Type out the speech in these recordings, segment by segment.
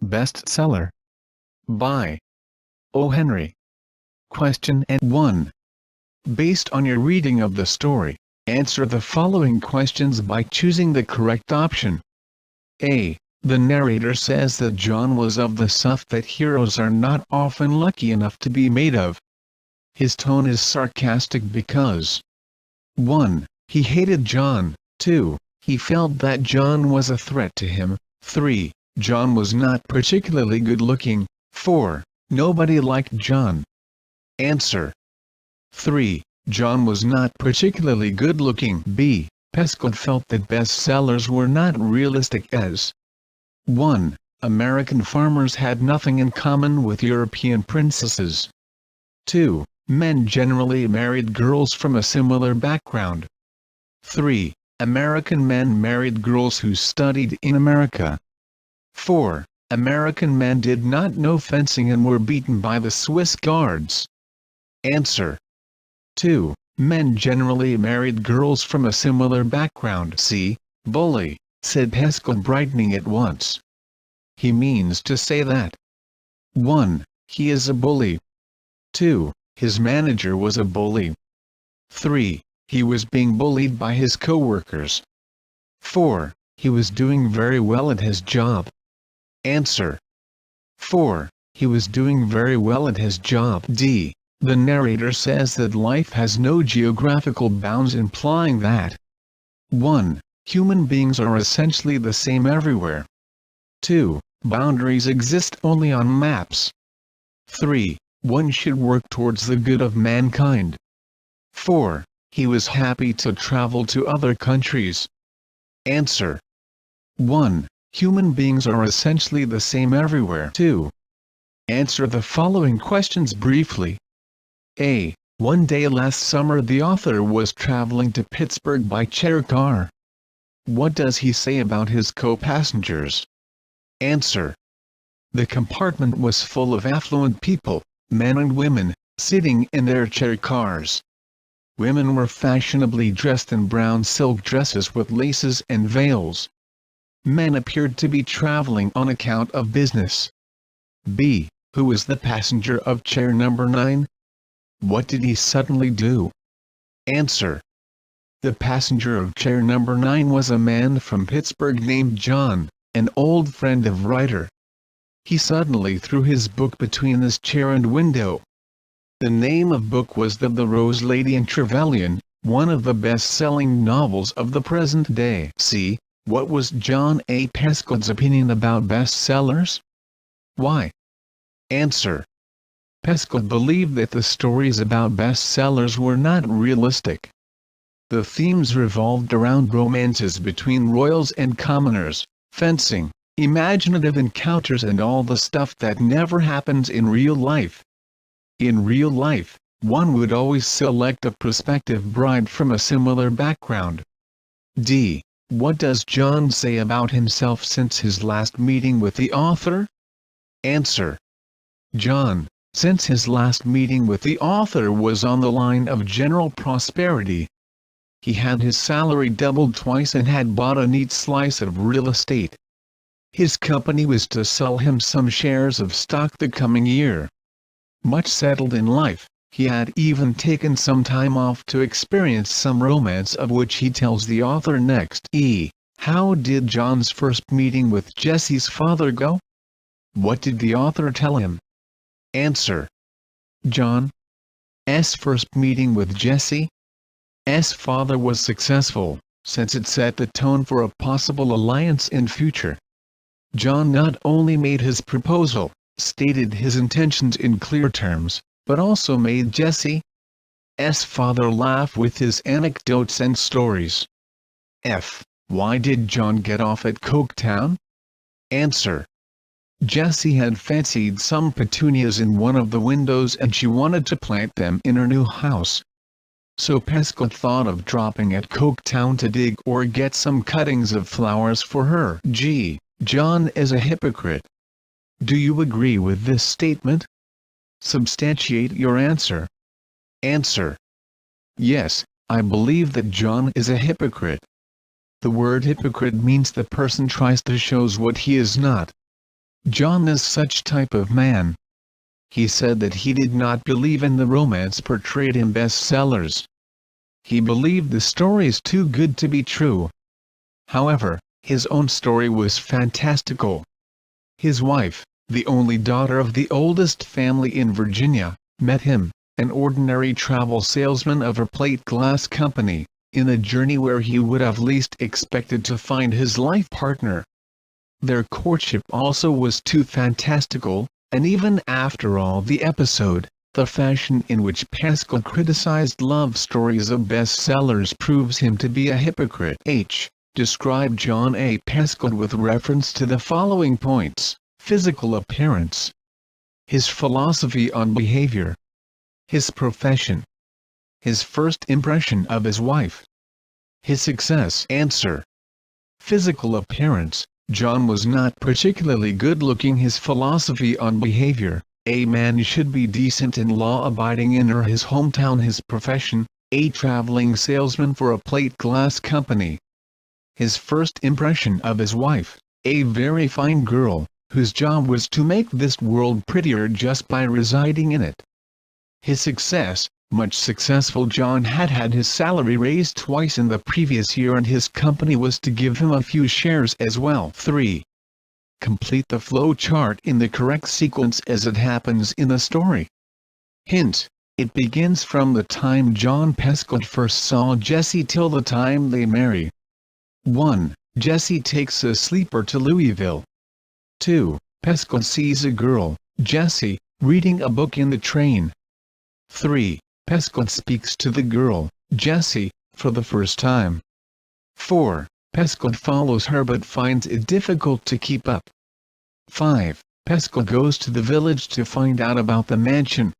Bestseller. By O.Henry. Question and 1. Based on your reading of the story, answer the following questions by choosing the correct option. A. The narrator says that John was of the stuff that heroes are not often lucky enough to be made of. His tone is sarcastic because 1. He hated John, 2. He felt that John was a threat to him, 3. John was not particularly good-looking, 4. Nobody liked John. Answer. 3. John was not particularly good-looking. B. Pescud felt that bestsellers were not realistic as 1. American farmers had nothing in common with European princesses. 2. Men generally married girls from a similar background. 3. American men married girls who studied in America. 4. American men did not know fencing and were beaten by the Swiss guards. Answer. 2. Men generally married girls from a similar background. C. Bully, said Pescud, brightening at once. He means to say that 1. He is a bully. 2. His manager was a bully. 3. He was being bullied by his co-workers. 4. He was doing very well at his job. Answer. 4. He was doing very well at his job. D. The narrator says that life has no geographical bounds, implying that 1. Human beings are essentially the same everywhere. 2. Boundaries exist only on maps. 3. One should work towards the good of mankind. 4. He was happy to travel to other countries. Answer. 1. Human beings are essentially the same everywhere. 2. Answer the following questions briefly. A. One day last summer the author was traveling to Pittsburgh by chair car. What does he say about his co-passengers? Answer. The compartment was full of affluent people, men and women, sitting in their chair cars. Women were fashionably dressed in brown silk dresses with laces and veils. Men appeared to be traveling on account of business. B. Who was the passenger of chair number 9? What did he suddenly do? Answer. The passenger of chair number 9 was a man from Pittsburgh named John, an old friend of writer. He suddenly threw his book between his chair and window. The name of book was The Rose Lady and Trevelyan, one of the best-selling novels of the present day. C. What was John A. Pescud's opinion about bestsellers? Why? Answer. Pescud believed that the stories about bestsellers were not realistic. The themes revolved around romances between royals and commoners, fencing, imaginative encounters, and all the stuff that never happens in real life. In real life, one would always select a prospective bride from a similar background. D. What does John say about himself since his last meeting with the author? Answer. John, since his last meeting with the author, was on the line of general prosperity. He had his salary doubled twice and had bought a neat slice of real estate. His company was to sell him some shares of stock the coming year. Much settled in life, he had even taken some time off to experience some romance, of which he tells the author next. E. How did John's first meeting with Jesse's father go? What did the author tell him? Answer. John's first meeting with Jesse's father was successful, since it set the tone for a possible alliance in future. John not only made his proposal, stated his intentions in clear terms, but also made Jesse's father laugh with his anecdotes and stories. F. Why did John get off at Coketown? Answer. Jessie had fancied some petunias in one of the windows and she wanted to plant them in her new house. So Pescud thought of dropping at Coketown to dig or get some cuttings of flowers for her. G. John is a hypocrite. Do you agree with this statement? Substantiate your answer. Answer. Yes, I believe that John is a hypocrite. The word hypocrite means the person tries to show what he is not. John is such type of man. He said that he did not believe in the romance portrayed in bestsellers. He believed the stories too good to be true. However, his own story was fantastical. His wife, the only daughter of the oldest family in Virginia, met him, an ordinary travel salesman of a plate glass company, in a journey where he would have least expected to find his life partner. Their courtship also was too fantastical, and even after all the episode, the fashion in which Pascal criticized love stories of bestsellers proves him to be a hypocrite. Describe John A. Pascal with reference to the following points: physical appearance, his philosophy on behavior, his profession, his first impression of his wife, his success. Answer: physical appearance. John was not particularly good-looking. His philosophy on behavior: a man should be decent and law-abiding in his hometown. His profession: a traveling salesman for a plate glass company. His first impression of his wife: a very fine girl, whose job was to make this world prettier just by residing in it. His success: much successful. John had had his salary raised twice in the previous year and his company was to give him a few shares as well. 3. Complete the flow chart in the correct sequence as it happens in the story. Hint: it begins from the time John Pascal first saw Jessie till the time they marry. 1. Jessie takes a sleeper to Louisville. 2. Pascal sees a girl, Jessie, reading a book in the train. 3. Pascal speaks to the girl, Jessie, for the first time. 4. Pascal follows her but finds it difficult to keep up. 5. Pascal goes to the village to find out about the mansion.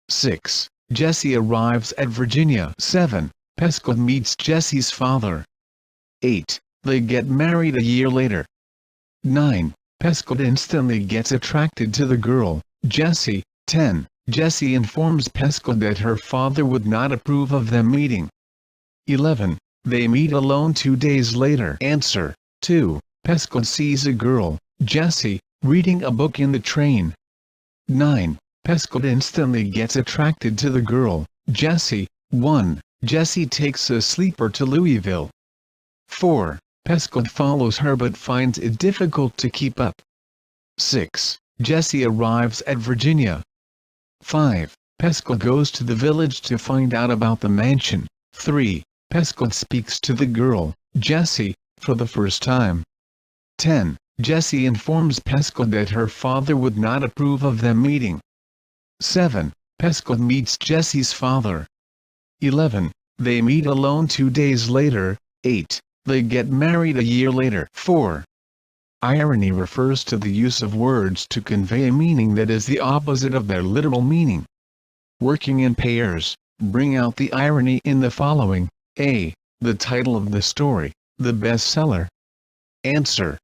6. Jessie arrives at Virginia. 7. Pascal meets Jessie's father. 8. They get married a year later. 9. Pascal instantly gets attracted to the girl, Jessie. 10. Jessie informs Pascal that her father would not approve of them meeting. 11. They meet alone 2 days later. Answer: 2. Pascal sees a girl, Jessie, reading a book in the train. 9. Pascal instantly gets attracted to the girl, Jessie. 1. Jessie takes a sleeper to Louisville. 4. Pascal follows her but finds it difficult to keep up. 6. Jessie arrives at Virginia. 5. Pascal goes to the village to find out about the mansion. 3. Pascal speaks to the girl, Jessie, for the first time. 10. Jessie informs Pascal that her father would not approve of them meeting. 7. Pascal meets Jessie's father. 11. They meet alone 2 days later. 8. They get married a year later. 4. Irony refers to the use of words to convey a meaning that is the opposite of their literal meaning. Working in pairs, bring out the irony in the following. A. The title of the story, the bestseller. Answer: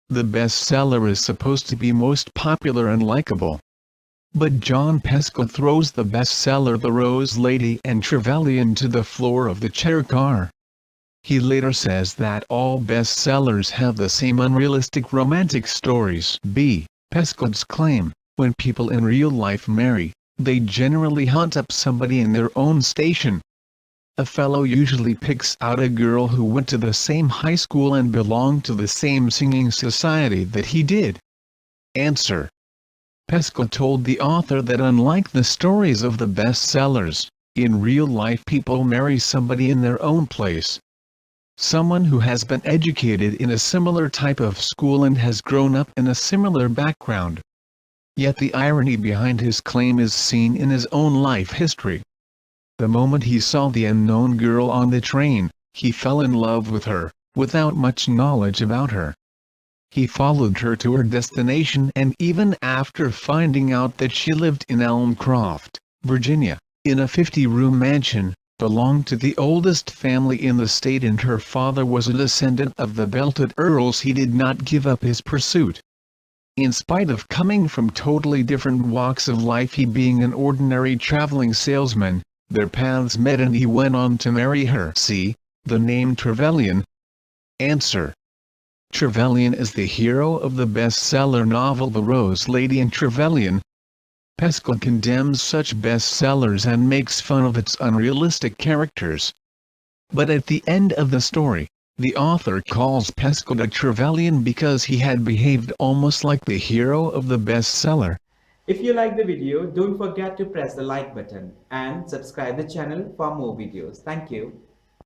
the bestseller is supposed to be most popular and likable. But John Pascal throws the bestseller The Rose Lady and Trevelyan to the floor of the chair car. He later says that all bestsellers have the same unrealistic romantic stories. B. Pascal's claim: when people in real life marry, they generally hunt up somebody in their own station. A fellow usually picks out a girl who went to the same high school and belonged to the same singing society that he did. Answer: Pascal told the author that unlike the stories of the bestsellers, in real life people marry somebody in their own place. Someone who has been educated in a similar type of school and has grown up in a similar background. Yet the irony behind his claim is seen in his own life history. The moment he saw the unknown girl on the train, he fell in love with her, without much knowledge about her. He followed her to her destination and even after finding out that she lived in Elmcroft, Virginia, in a 50-room mansion, belonged to the oldest family in the state and her father was a descendant of the belted earls, he did not give up his pursuit. In spite of coming from totally different walks of life, he being an ordinary traveling salesman, their paths met and he went on to marry her. See, the name Trevelyan. Answer: Trevelyan is the hero of the bestseller novel The Rose Lady and Trevelyan. Pascal condemns such bestsellers and makes fun of its unrealistic characters. But at the end of the story, the author calls Pascal a Trevelyan because he had behaved almost like the hero of the bestseller. If you like the video, don't forget to press the like button and subscribe the channel for more videos. Thank you.